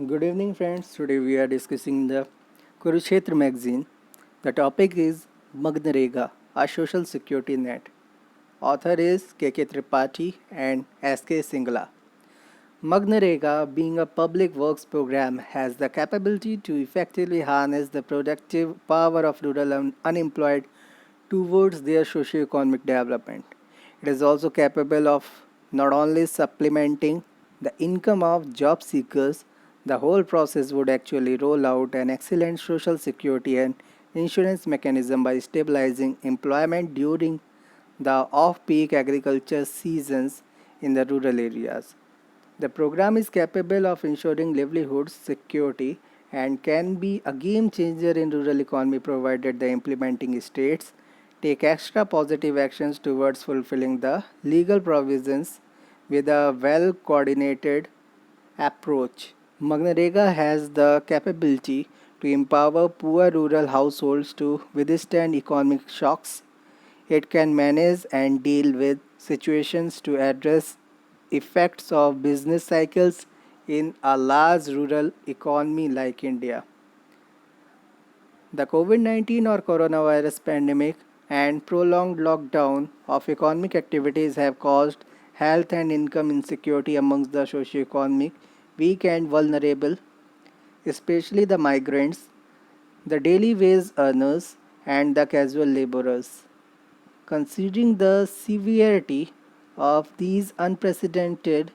Good evening, friends. Today we are discussing the Kurukshetra magazine. The topic is Magnarega, a social security net. Author is K.K. Tripathi and S.K. Singla. Magnarega, being a public works program, has the capability to effectively harness the productive power of rural unemployed towards their socio-economic development. It is also capable of not only supplementing the income of job seekers, the whole process would actually roll out an excellent social security and insurance mechanism by stabilizing employment during the off-peak agriculture seasons in the rural areas. The program is capable of ensuring livelihood security and can be a game changer in rural economy provided the implementing states take extra positive actions towards fulfilling the legal provisions with a well coordinated approach. Magnarega has the capability to empower poor rural households to withstand economic shocks. It can manage and deal with situations to address effects of business cycles in a large rural economy like India. The COVID 19 or coronavirus pandemic and prolonged lockdown of economic activities have caused health and income insecurity amongst the socio-economic weak and vulnerable, especially the migrants, the daily wage earners, and the casual laborers. Considering the severity of these unprecedented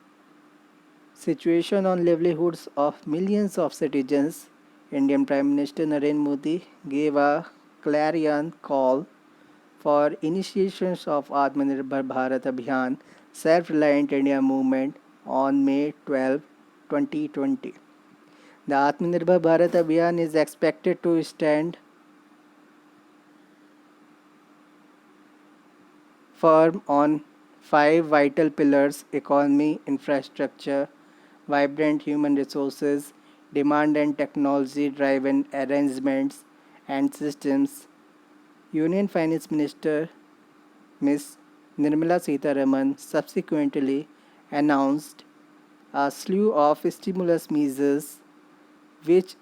situation on livelihoods of millions of citizens, Indian Prime Minister Narendra Modi gave a clarion call for initiations of Atmanirbhar Bharat Abhiyan Self-Reliant India movement on May 12, 2020. The Atmanirbhar Bharat Abhiyan is expected to stand firm on five vital pillars: economy, infrastructure, vibrant human resources, demand and technology driven arrangements and systems. Union Finance Minister Ms. Nirmala Sitharaman subsequently announced a slew of stimulus measures, which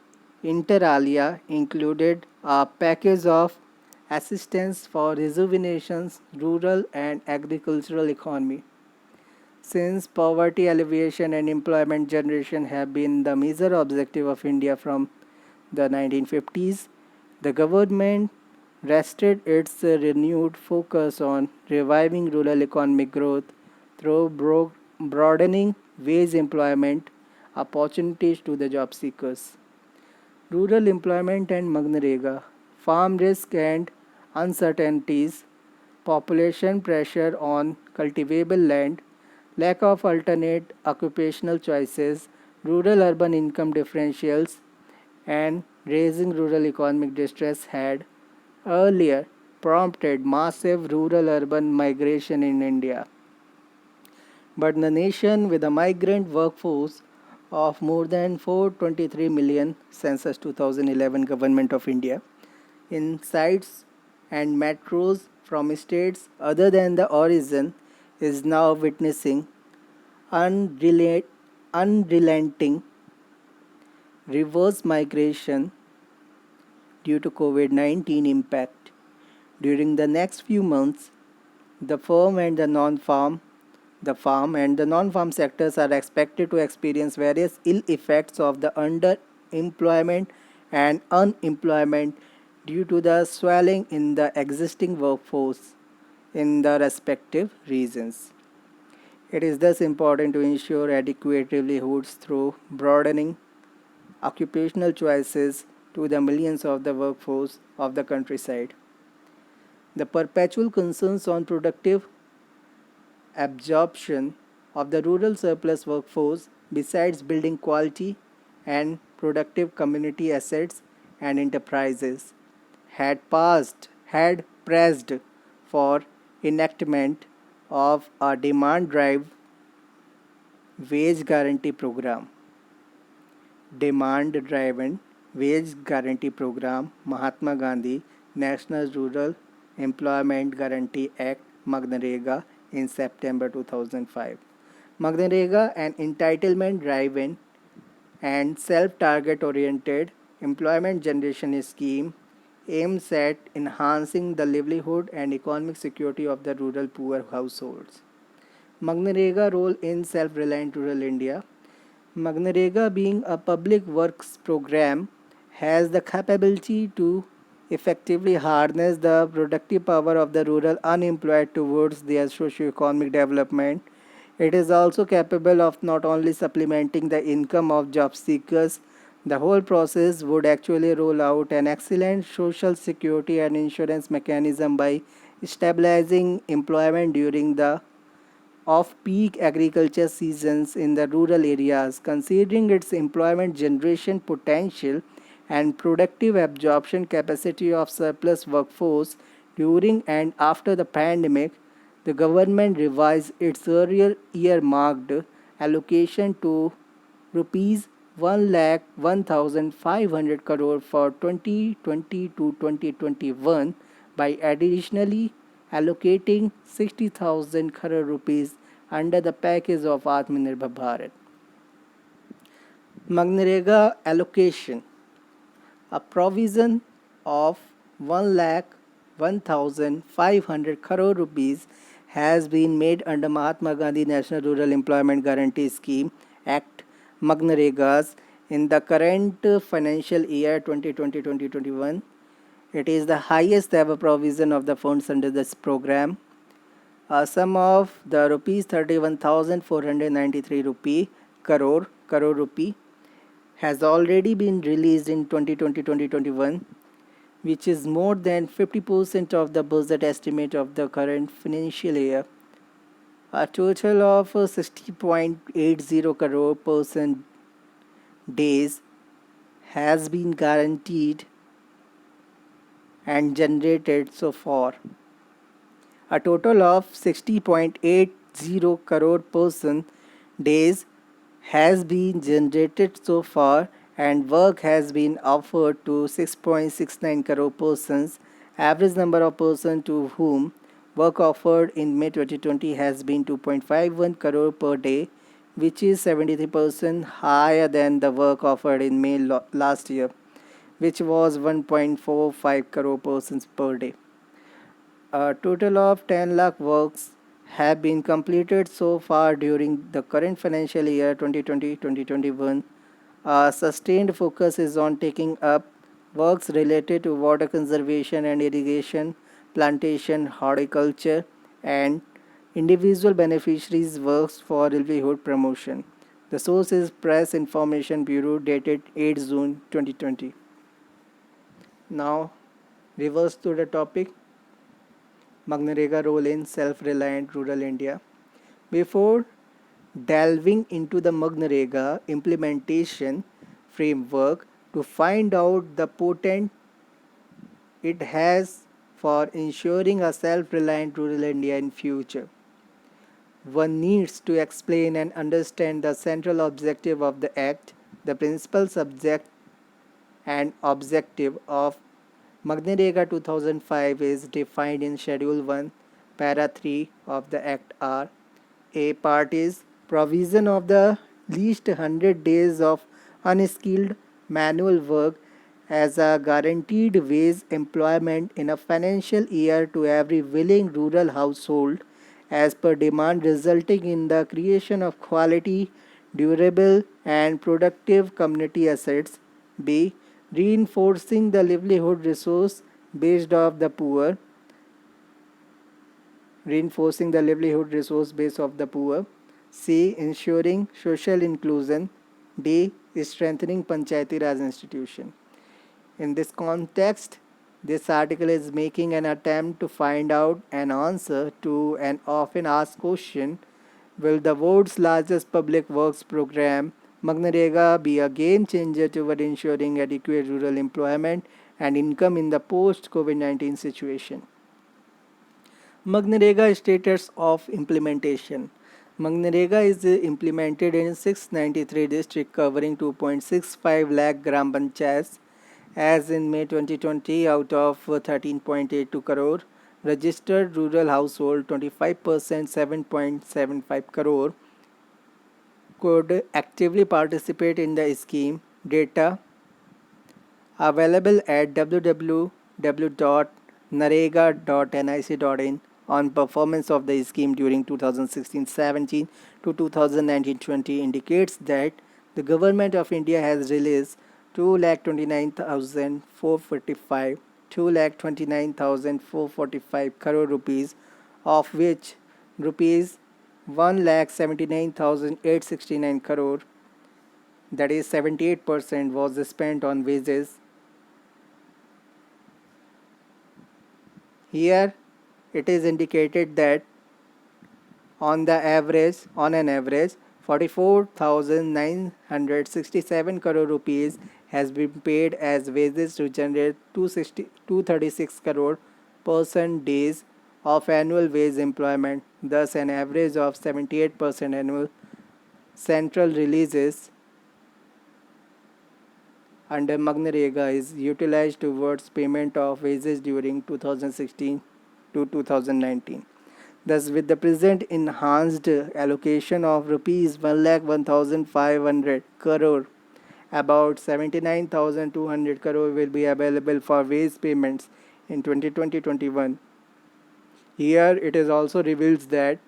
inter alia included a package of assistance for rejuvenation's rural and agricultural economy. Since poverty alleviation and employment generation have been the major objective of India from the 1950s, the government rested its renewed focus on reviving rural economic growth through broadening wage employment opportunities to the job seekers. Rural employment and Magnarega, farm risk and uncertainties, population pressure on cultivable land, lack of alternate occupational choices, rural urban income differentials, and raising rural economic distress had earlier prompted massive rural urban migration in India. But the nation, with a migrant workforce of more than 423 million, census 2011 government of India, in sites and metros from states other than the origin, is now witnessing unrelenting reverse migration due to COVID-19 impact. During the next few months, the firm and the non-farm the farm and the non-farm sectors are expected to experience various ill effects of the underemployment and unemployment due to the swelling in the existing workforce in the respective regions. It is thus important to ensure adequate livelihoods through broadening occupational choices to the millions of the workforce of the countryside. The perpetual concerns on productive absorption of the rural surplus workforce, besides building quality and productive community assets and enterprises, had pressed for enactment of a demand drive wage guarantee program. Demand driven wage guarantee program, Mahatma Gandhi National Rural Employment Guarantee Act, Magnarega, in September 2005. Magnarega, an entitlement driven and self-target oriented employment generation scheme aims at enhancing the livelihood and economic security of the rural poor households. Magnarega role in self-reliant rural India. Magnarega, being a public works program, has the capability to effectively harness the productive power of the rural unemployed towards their socio-economic development. It is also capable of not only supplementing the income of job seekers, the whole process would actually roll out an excellent social security and insurance mechanism by stabilizing employment during the off-peak agriculture seasons in the rural areas. Considering its employment generation potential and productive absorption capacity of surplus workforce during and after the pandemic, the government revised its earlier earmarked allocation to rupees 1,01,500 crore for 2020 to 2021 by additionally allocating 60,000 crore rupees under the package of Atmanirbhar Bharat. Magnarega allocation. A provision of 1,01,500 crore rupees has been made under Mahatma Gandhi National Rural Employment Guarantee Scheme Act Magnaregas in the current financial year 2020-2021. It is the highest ever provision of the funds under this program. A sum of the rupees 31,493 crore rupee has already been released in 2020-2021, which is more than 50% of the budget estimate of the current financial year. A total of 60.80 crore person days has been guaranteed and generated so far. A total of 60.80 crore person days has been generated so far, and work has been offered to 6.69 crore persons. Average number of persons to whom work offered in May 2020 has been 2.51 crore per day, which is 73% higher than the work offered in May last year, which was 1.45 crore persons per day. A total of 10 lakh works have been completed so far during the current financial year 2020-2021. A sustained focus is on taking up works related to water conservation and irrigation, plantation, horticulture, and individual beneficiaries' works for livelihood promotion. The source is Press Information Bureau dated 8 June 2020. Now, reverse to the topic. Magnarega role in self-reliant rural India. Before delving into the Magnarega implementation framework to find out the potent it has for ensuring a self-reliant rural India in future, one needs to explain and understand the central objective of the Act. The principal subject and objective of Magnarega 2005 is defined in Schedule 1, Para 3 of the Act are: A. Part is provision of the least 100 days of unskilled manual work as a guaranteed wage employment in a financial year to every willing rural household as per demand, resulting in the creation of quality, durable and productive community assets. B. Reinforcing the livelihood resource based of the poor. Reinforcing the livelihood resource base of the poor. C. Ensuring social inclusion. D. Strengthening Panchayati Raj institution. In this context, this article is making an attempt to find out an answer to an often asked question: will the world's largest public works program, Magnarega, be a game changer toward ensuring adequate rural employment and income in the post-COVID-19 situation? Magnarega status of implementation. Magnarega is implemented in 693 districts covering 2.65 lakh gram panchayats as in May 2020. Out of 13.82 crore registered rural household, 25% 7.75 crore could actively participate in the scheme. Data available at www.narega.nic.in on performance of the scheme during 2016-17 to 2019-20 indicates that the Government of India has released 2,29,445 crore rupees, of which rupees 1,79,869 crore, that is 78%, was spent on wages. Here it is indicated that on an average 44,967 crore rupees has been paid as wages to generate 236 crore person days of annual wage employment. Thus an average of 78% annual central releases under MGNREGA is utilized towards payment of wages during 2016 to 2019. Thus, with the present enhanced allocation of rupees 1,01,500 crore, about 79,200 crore will be available for wage payments in 2020-21. Here it is also reveals that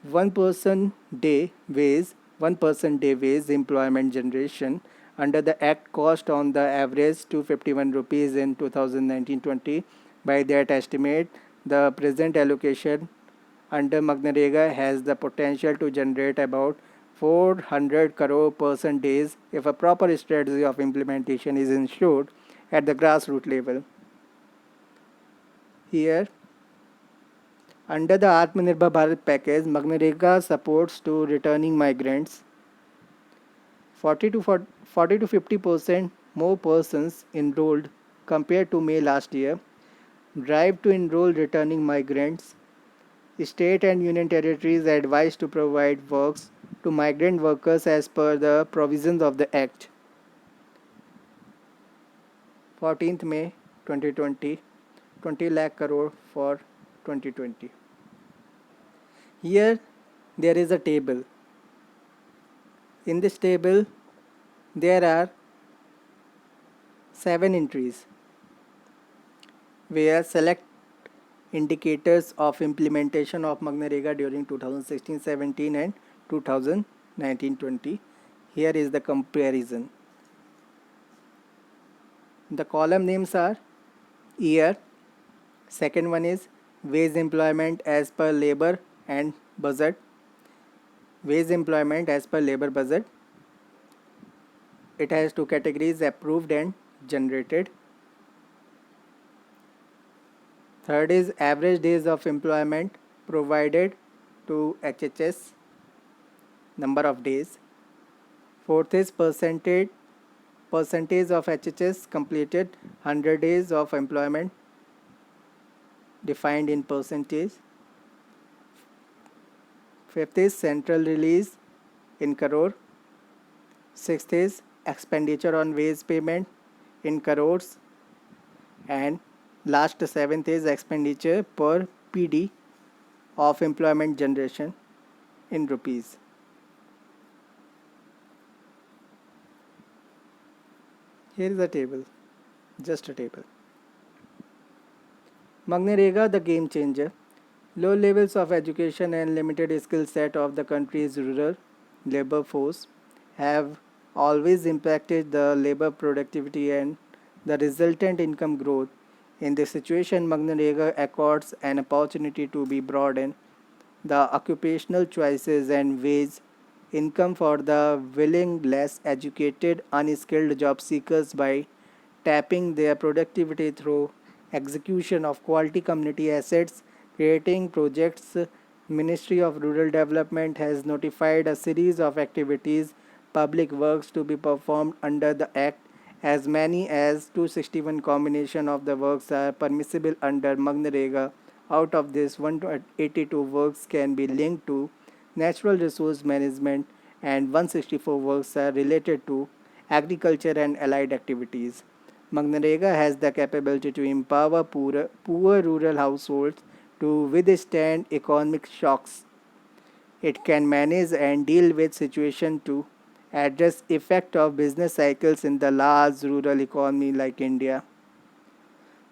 1 person day wage employment generation under the Act cost on the average 251 rupees in 2019-20. By that estimate, the present allocation under MGNREGA has the potential to generate about 400 crore person days if a proper strategy of implementation is ensured at the grassroots level. Here, under the Atmanirbhar Bharat package, MGNREGA supports to returning migrants. 40 to 50% more persons enrolled compared to May last year. Drive to enroll returning migrants. State and union territories are advised to provide works to migrant workers as per the provisions of the Act. 14th May 2020, 20 lakh crore for 2020. Here there is a table. In this table there are 7 entries where select indicators of implementation of MGNREGA during 2016-17 and 2019-20. Here is the comparison. The column names are year, second one is wage employment as per labor and budget, wage employment as per labor budget. It has 2 categories, approved and generated. Third is average days of employment provided to HHS, number of days. Fourth is percentage of HHS completed 100 days of employment defined in percentage. Fifth is central release in crore. Sixth is expenditure on wage payment in crores. And last, seventh is expenditure per PD of employment generation in rupees. Here is a table, just a table. MGNREGA, the game changer. Low levels of education and limited skill set of the country's rural labor force have always impacted the labor productivity and the resultant income growth. In this situation, MGNREGA accords an opportunity to be broaden the occupational choices and wage income for the willing, less educated, unskilled job seekers by tapping their productivity through execution of quality community assets, creating projects. Ministry of Rural Development has notified a series of activities, public works to be performed under the Act. As many as 261 combination of the works are permissible under MGNREGA. Out of this, 182 works can be linked to natural resource management and 164 works are related to agriculture and allied activities. MGNREGA has the capability to empower poor rural households to withstand economic shocks. It can manage and deal with situation to address effect of business cycles in the large rural economy like India.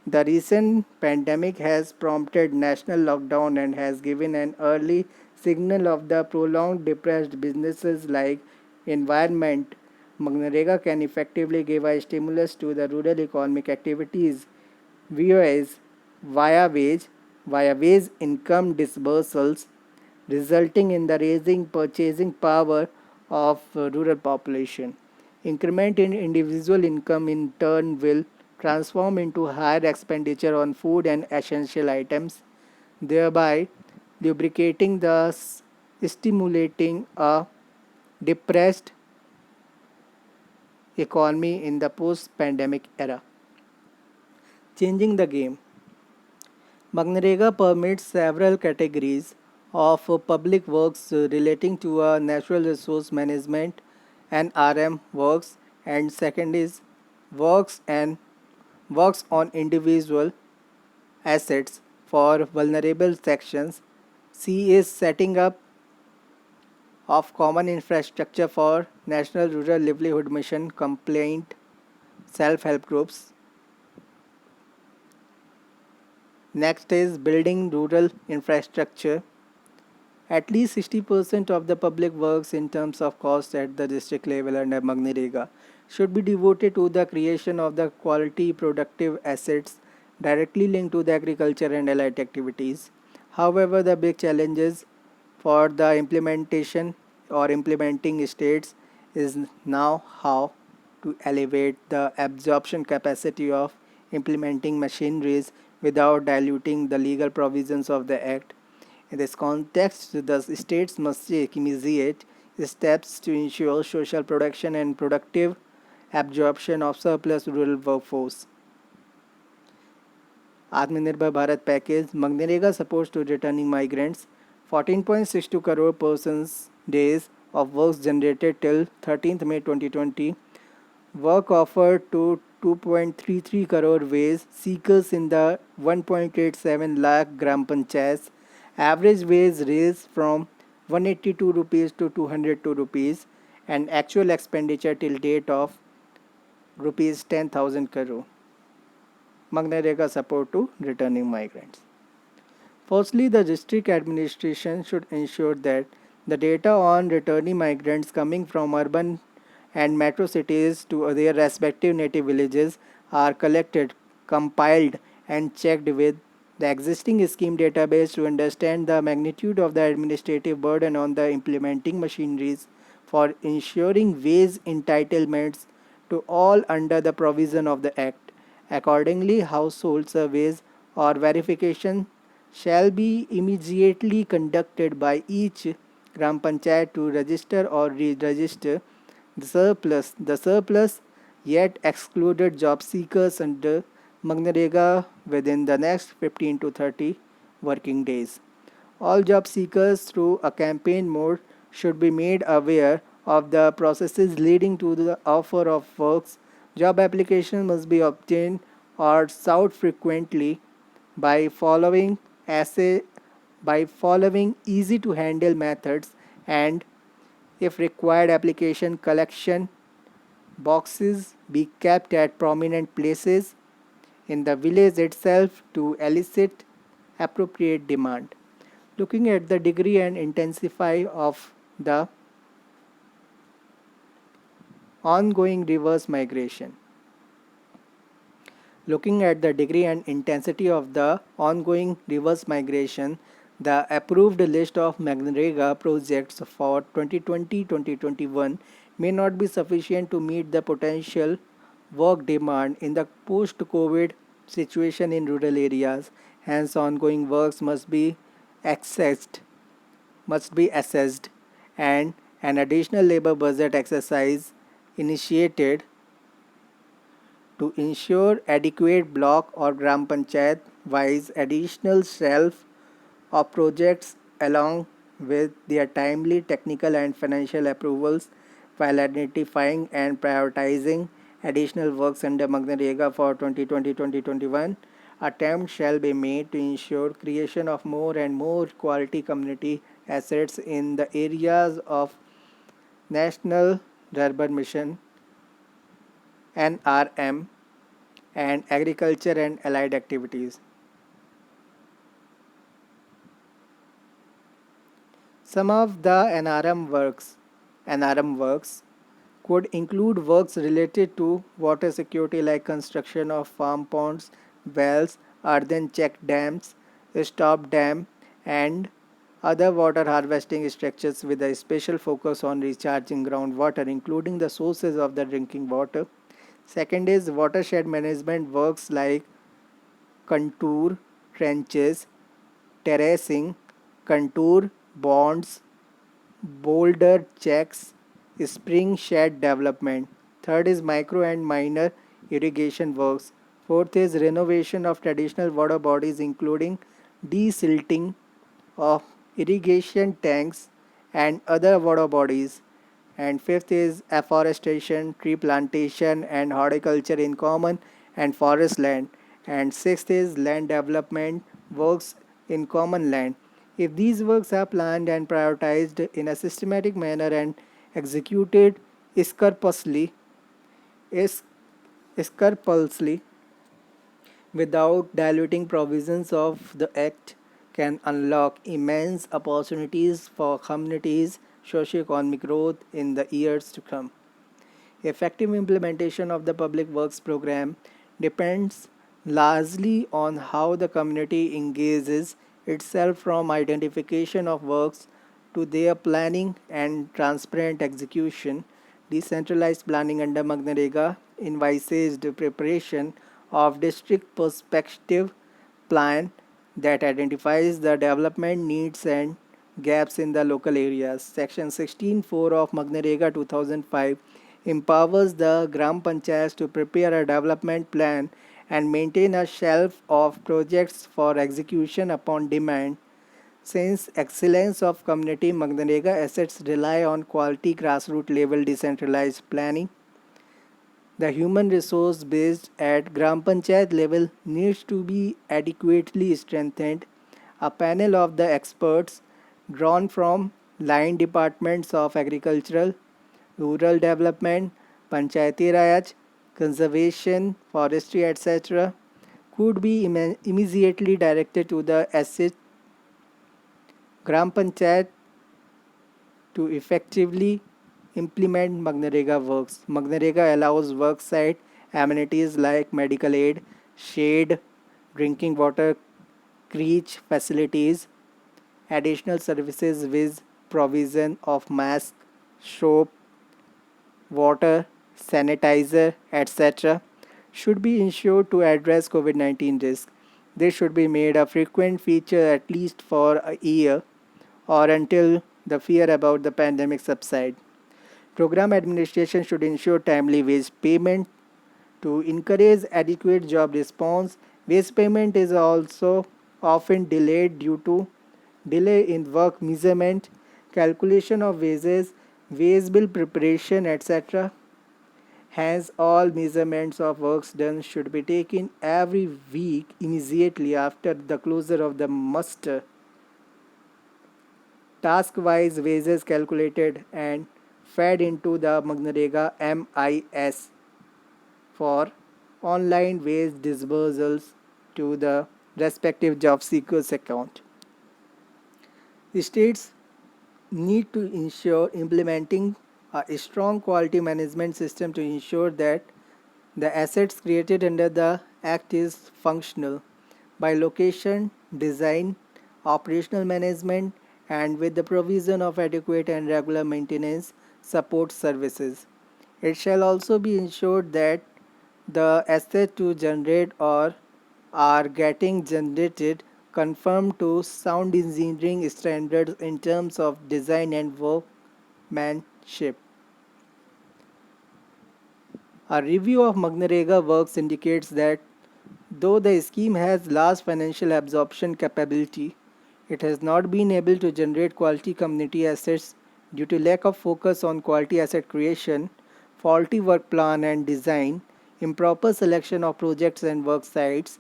The recent pandemic has prompted national lockdown and has given an early signal of the prolonged depressed businesses like environment. Magnarega can effectively give a stimulus to the rural economic activities via via wage via wage income disbursals, resulting in the raising purchasing power of rural population. Increment in individual income in turn will transform into higher expenditure on food and essential items, thereby lubricating the stimulating a depressed economy in the post-pandemic era. Changing the game. Magnarega permits several categories of public works relating to natural resource management and RM works, and second is works and works on individual assets for vulnerable sections. C is setting up of common infrastructure for National Rural Livelihood Mission compliant self-help groups. Next is building rural infrastructure. At least 60% of the public works in terms of cost at the district level under Magnarega should be devoted to the creation of the quality productive assets directly linked to the agriculture and allied activities. However, the big challenges for the implementation or implementing states is now how to elevate the absorption capacity of implementing machineries without diluting the legal provisions of the Act. In this context, the states must take immediate steps to ensure social production and productive absorption of surplus rural workforce. Atmanirbhar Bharat package. Magnarega supports to returning migrants. 14.62 crore persons days of works generated till 13th May 2020. Work offered to 2.33 crore wage seekers in the 1.87 lakh gram panchayats. Average wage raised from 182 rupees to 202 rupees, and actual expenditure till date of rupees 10,000 crore. Magnarega support to returning migrants. Firstly, the district administration should ensure that the data on returning migrants coming from urban and metro cities to their respective native villages are collected, compiled, and checked with the existing scheme database to understand the magnitude of the administrative burden on the implementing machineries for ensuring wage entitlements to all under the provision of the Act. Accordingly, household surveys or verification shall be immediately conducted by each Gram Panchayat to register or re-register the surplus yet excluded job seekers under Magnarega within the next 15 to 30 working days. All job seekers through a campaign mode should be made aware of the processes leading to the offer of works. Job application must be obtained or sought frequently by following easy to handle methods, and if required application collection boxes be kept at prominent places in the village itself to elicit appropriate demand. Looking at the degree and intensify of the ongoing reverse migration. Looking at the degree and intensity of the ongoing reverse migration, the approved list of Magnarega projects for 2020-2021 may not be sufficient to meet the potential work demand in the post-COVID situation in rural areas. Hence, ongoing works accessed, must be assessed, and an additional labor budget exercise initiated to ensure adequate block or gram panchayat wise additional shelf of projects along with their timely technical and financial approvals while identifying and prioritizing additional works under Magnarega for 2020-2021. Attempts shall be made to ensure creation of more and more quality community assets in the areas of National Urban Mission NRM and agriculture and allied activities. Some of the NRM works could include works related to water security like construction of farm ponds, wells, earthen check dams, stop dam, and other water harvesting structures with a special focus on recharging groundwater, including the sources of the drinking water. Second is watershed management works like contour trenches, terracing, contour bonds, boulder checks, spring shed development. Third is micro and minor irrigation works. Fourth is renovation of traditional water bodies including desilting of irrigation tanks and other water bodies. And fifth is afforestation, tree plantation and horticulture in common and forest land. And sixth is land development works in common land. If these works are planned and prioritized in a systematic manner and executed scrupulously, is scrupulously without diluting provisions of the Act, can unlock immense opportunities for communities' socio-economic growth in the years to come. Effective implementation of the public works program depends largely on how the community engages itself from identification of works to their planning and transparent execution. Decentralized planning under Magnarega envisages the preparation of district perspective plan that identifies the development needs and gaps in the local areas. Section 16.4 of Magnarega 2005 empowers the Gram Panchayats to prepare a development plan and maintain a shelf of projects for execution upon demand. Since excellence of community Magnarega assets rely on quality grassroots level decentralized planning, the human resource based at Gram Panchayat level needs to be adequately strengthened. A panel of the experts drawn from line departments of agricultural, rural development, Panchayati Raj, conservation, forestry, etc., could be immediately directed to the asset Gram Panchayat to effectively implement Magnarega works. Magnarega allows worksite amenities like medical aid, shade, drinking water, creche facilities, additional services with provision of mask, soap, water, sanitizer, etc. should be ensured to address COVID-19 risk. This should be made a frequent feature at least for a year or until the fear about the pandemic subside. Program administration should ensure timely wage payment to encourage adequate job response. Wage payment is also often delayed due to delay in work measurement, calculation of wages, wage bill preparation, etc. Hence, all measurements of works done should be taken every week immediately after the closure of the muster. Task-wise wages calculated and fed into the Magnarega MIS for online wage disbursals to the respective job seekers account. The states need to ensure implementing a strong quality management system to ensure that the assets created under the Act is functional by location, design, operational management, and with the provision of adequate and regular maintenance support services. It shall also be ensured that the assets to generate or are getting generated conform to sound engineering standards in terms of design and workmanship. A review of Magnarega works indicates that though the scheme has large financial absorption capability, it has not been able to generate quality community assets due to lack of focus on quality asset creation, faulty work plan and design, improper selection of projects and work sites,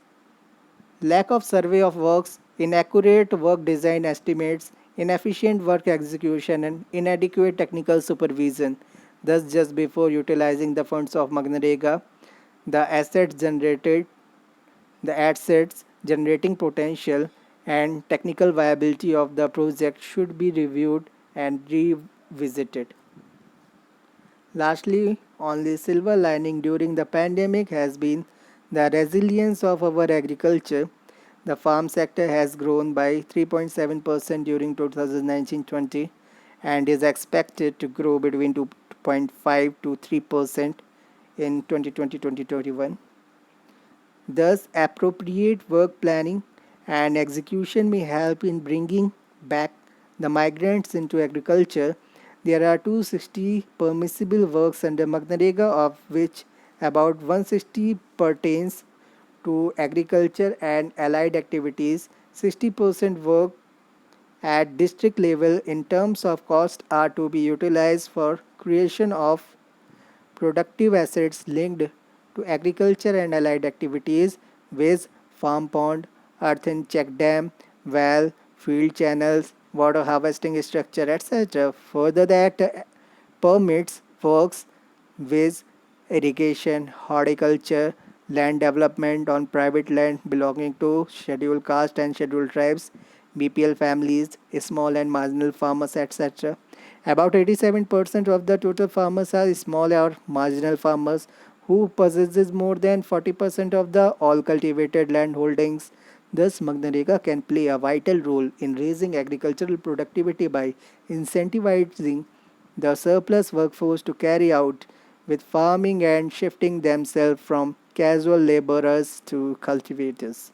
lack of survey of works, inaccurate work design estimates, inefficient work execution, and inadequate technical supervision. Thus, just before utilizing the funds of Magnarega, the assets generated, the assets generating potential and technical viability of the project should be reviewed and revisited. Lastly, only silver lining during the pandemic has been the resilience of our agriculture. The farm sector has grown by 3.7% during 2019-20 and is expected to grow between 2.5 to 3% in 2020-2021. Thus, appropriate work planning and execution may help in bringing back the migrants into agriculture. There are 260 permissible works under Magnarega, of which about 160 pertains to agriculture and allied activities. 60% work at district level in terms of cost are to be utilized for creation of productive assets linked to agriculture and allied activities, waste, farm pond, earthen check dam, well, field channels, water harvesting structure, etc. Further, the Act permits works with irrigation, horticulture, land development on private land belonging to scheduled caste and scheduled tribes, BPL families, small and marginal farmers, etc. About 87% of the total farmers are small or marginal farmers who possesses more than 40% of the all cultivated land holdings. Thus, Magnarega can play a vital role in raising agricultural productivity by incentivizing the surplus workforce to carry out with farming and shifting themselves from casual laborers to cultivators.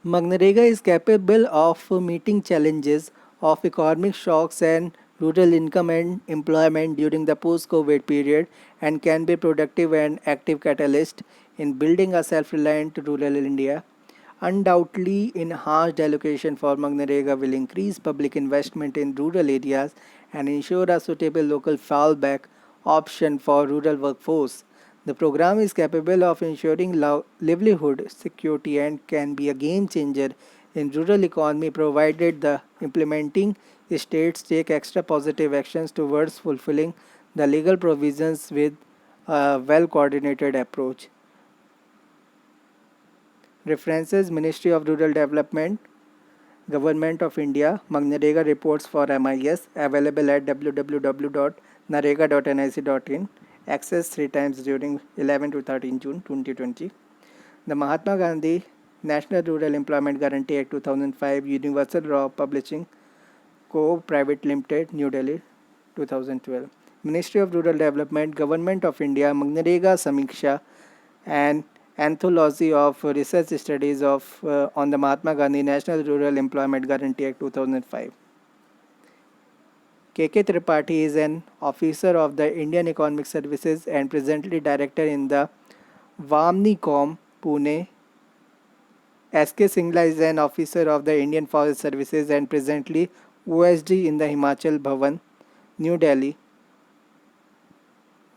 Magnarega is capable of meeting challenges of economic shocks and rural income and employment during the post-COVID period and can be productive and active catalyst in building a self-reliant rural India. Undoubtedly, enhanced allocation for Magnarega will increase public investment in rural areas and ensure a suitable local fallback option for rural workforce. The program is capable of ensuring livelihood security and can be a game changer in rural economy provided the implementing states take extra positive actions towards fulfilling the legal provisions with a well coordinated approach. References: Ministry of Rural Development, Government of India, Magnarega reports for MIS available at www.narega.nic.in. Access 3 times during 11 to 13 June 2020. The Mahatma Gandhi National Rural Employment Guarantee Act 2005, Universal Law Publishing Co. Private Limited, New Delhi, 2012. Ministry of Rural Development, Government of India, Magnarega Samiksha, and Anthology of Research Studies on the Mahatma Gandhi National Rural Employment Guarantee Act 2005. K.K. Tripathi is an officer of the Indian Economic Services and presently director in the Vamnicom, Pune. S.K. Singla is an officer of the Indian Forest Services and presently OSD in the Himachal Bhavan, New Delhi.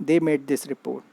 They made this report.